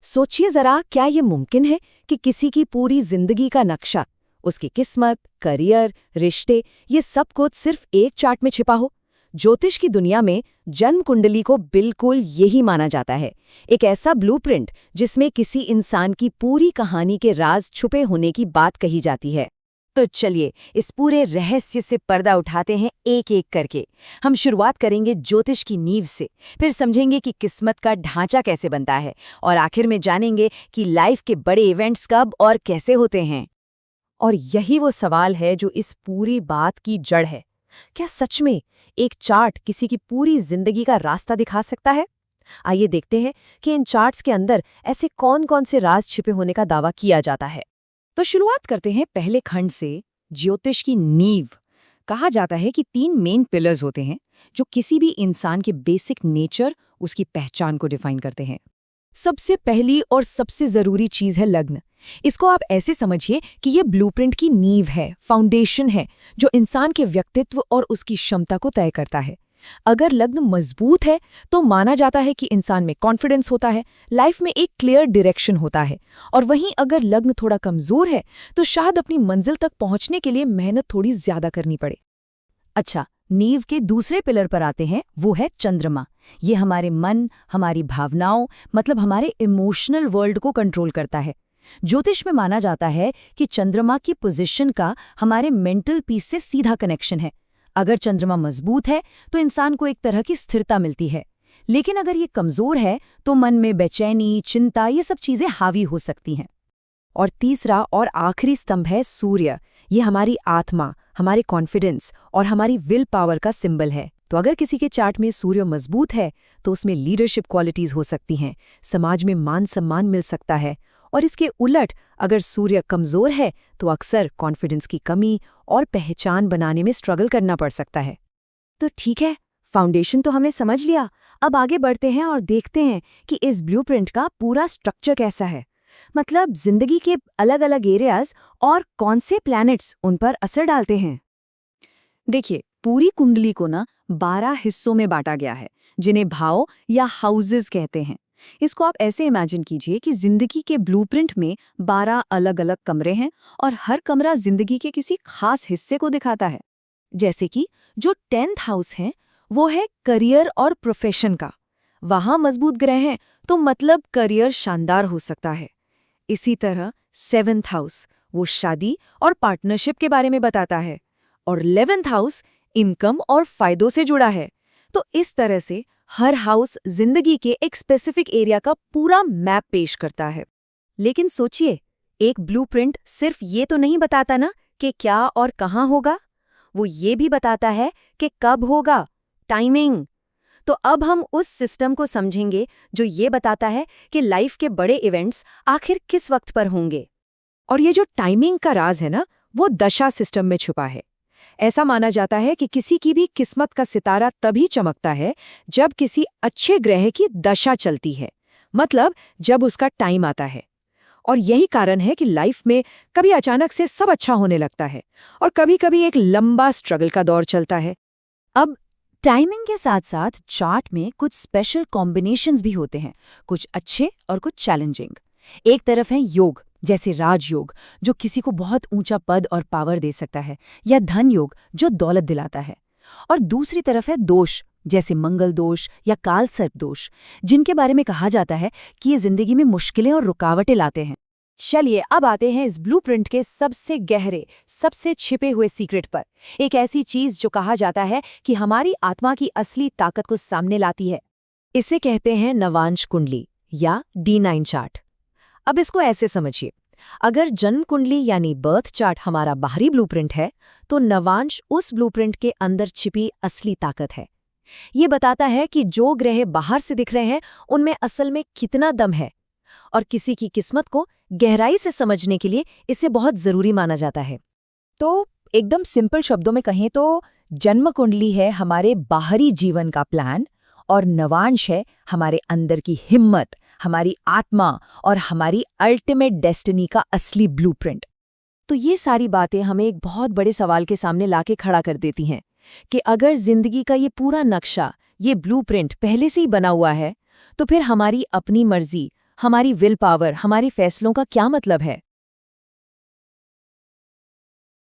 सोचिए जरा, क्या ये मुमकिन है कि किसी की पूरी जिंदगी का नक्शा, उसकी किस्मत, करियर, रिश्ते, ये सब कुछ सिर्फ एक चार्ट में छिपा हो? ज्योतिष की दुनिया में जन्म कुंडली को बिल्कुल यही माना जाता है, एक ऐसा ब्लूप्रिंट जिसमें किसी इंसान की पूरी कहानी के राज छुपे होने की बात कही जाती है। तो चलिए इस पूरे रहस्य से पर्दा उठाते हैं एक एक करके। हम शुरुआत करेंगे ज्योतिष की नींव से, फिर समझेंगे कि किस्मत का ढांचा कैसे बनता है, और आखिर में जानेंगे कि लाइफ के बड़े इवेंट्स कब और कैसे होते हैं। और यही वो सवाल है जो इस पूरी बात की जड़ है। क्या सच में एक चार्ट किसी की पूरी जिंदगी का रास्ता दिखा सकता है? आइए देखते हैं कि इन चार्ट्स के अंदर ऐसे कौन-कौन से राज छिपे होने का दावा किया जाता है। तो शुरुआत करते हैं पहले खंड से, ज्योतिष की नींव। कहा जाता है कि 3 मेन पिलर्स होते हैं जो किसी भी इंसान के बेसिक नेचर, उसकी पहचान को डिफाइन करते हैं। सबसे पहली और सबसे जरूरी चीज है लग्न। इसको आप ऐसे समझिए कि ये ब्लूप्रिंट की नींव है, फाउंडेशन है, जो इंसान के व्यक्तित्व और उसकी क्षमता को तय करता है। अगर लग्न मजबूत है तो माना जाता है कि इंसान में कॉन्फिडेंस होता है, लाइफ में एक क्लियर डायरेक्शन होता है। और वहीं अगर लग्न थोड़ा कमजोर है तो शायद अपनी मंजिल तक पहुंचने के लिए मेहनत थोड़ी ज्यादा करनी पड़े। अच्छा, नींव के दूसरे पिलर पर आते हैं, वो है चंद्रमा। ये हमारे मन, हमारी भावनाओं, मतलब हमारे इमोशनल वर्ल्ड को कंट्रोल करता है। ज्योतिष में माना जाता है कि चंद्रमा की पोजीशन का हमारे मेंटल पीस से सीधा कनेक्शन है। अगर चंद्रमा मजबूत है तो इंसान को एक तरह की स्थिरता मिलती है, लेकिन अगर ये कमजोर है तो मन में बेचैनी, चिंता, ये सब चीजें हावी हो सकती हैं। और तीसरा और आखिरी स्तंभ है सूर्य। ये हमारी आत्मा, हमारे कॉन्फिडेंस और हमारी विल पावर का सिंबल है। तो अगर किसी के चार्ट में सूर्य मजबूत है तो उसमें लीडरशिप क्वालिटीज हो सकती हैं, समाज में मान सम्मान मिल सकता है। और इसके उलट अगर सूर्य कमजोर है तो अक्सर कॉन्फिडेंस की कमी और पहचान बनाने में स्ट्रगल करना पड़ सकता है। तो ठीक है, फाउंडेशन तो हमने समझ लिया। अब आगे बढ़ते हैं और देखते हैं कि इस ब्लूप्रिंट का पूरा स्ट्रक्चर कैसा है। मतलब जिंदगी के अलग अलग एरियाज और कौन से प्लैनेट्स उन पर असर डालते हैं। देखिए, पूरी कुंडली को ना 12 हिस्सों में बांटा गया है, जिन्हें भाव या हाउसेस कहते हैं। इसको आप ऐसे इमेजिन कीजिए कि जिंदगी के ब्लूप्रिंट में 12 अलग अलग कमरे हैं और हर कमरा जिंदगी के किसी खास हिस्से को दिखाता है। जैसे कि जो 10th हाउस है वो है करियर और प्रोफेशन का। वहां मजबूत ग्रह हैं तो मतलब करियर शानदार हो सकता है। इसी तरह 7th हाउस वो शादी और पार्टनरशिप के बारे में बताता है, और 11th हाउस इनकम और फायदों से जुड़ा है। तो इस तरह से हर हाउस जिंदगी के एक स्पेसिफिक एरिया का पूरा मैप पेश करता है। लेकिन सोचिए, एक ब्लूप्रिंट सिर्फ ये तो नहीं बताता ना कि क्या और कहाँ होगा, वो ये भी बताता है कि कब होगा, टाइमिंग। तो अब हम उस सिस्टम को समझेंगे जो ये बताता है कि लाइफ के बड़े इवेंट्स आखिर किस वक्त पर होंगे। और ये जो टाइमिंग का राज है ना, वो दशा सिस्टम में छुपा है। ऐसा माना जाता है कि किसी की भी किस्मत का सितारा तभी चमकता है जब किसी अच्छे ग्रह की दशा चलती है, मतलब जब उसका टाइम आता है। और यही कारण है कि लाइफ में कभी अचानक से सब अच्छा होने लगता है और कभी-कभी एक लंबा स्ट्रगल का दौर चलता है। अब टाइमिंग के साथ साथ चार्ट में कुछ स्पेशल कॉम्बिनेशंस भी होते हैं, कुछ अच्छे और कुछ चैलेंजिंग। एक तरफ है योग, जैसे राजयोग, जो किसी को बहुत ऊंचा पद और पावर दे सकता है, या धन योग जो दौलत दिलाता है। और दूसरी तरफ है दोष, जैसे मंगल दोष या काल सर्प दोष, जिनके बारे में कहा जाता है कि ये जिंदगी में मुश्किलें और रुकावटें लाते हैं। चलिए अब आते हैं इस ब्लूप्रिंट के सबसे गहरे, सबसे छिपे हुए सीक्रेट पर। एक ऐसी चीज जो कहा जाता है कि हमारी आत्मा की असली ताकत को सामने लाती है। इसे कहते हैं नवांश कुंडली या D9 चार्ट। अब इसको ऐसे समझिए, अगर जन्म कुंडली यानी बर्थ चार्ट हमारा बाहरी ब्लूप्रिंट है तो नवांश उस ब्लूप्रिंट के अंदर छिपी असली ताकत है। ये बताता है कि जो ग्रह बाहर से दिख रहे हैं उनमें असल में कितना दम है। और किसी की किस्मत को गहराई से समझने के लिए इसे बहुत जरूरी माना जाता है। तो एकदम सिंपल शब्दों में कहें तो जन्म कुंडली है हमारे बाहरी जीवन का प्लान, और नवांश है हमारे अंदर की हिम्मत, हमारी आत्मा और हमारी अल्टीमेट डेस्टिनी का असली ब्लूप्रिंट। तो ये सारी बातें हमें एक बहुत बड़े सवाल के सामने लाके खड़ा कर देती हैं कि अगर जिंदगी का ये पूरा नक्शा, ये ब्लूप्रिंट पहले से ही बना हुआ है, तो फिर हमारी अपनी मर्जी, हमारी विल पावर, हमारे फैसलों का क्या मतलब है?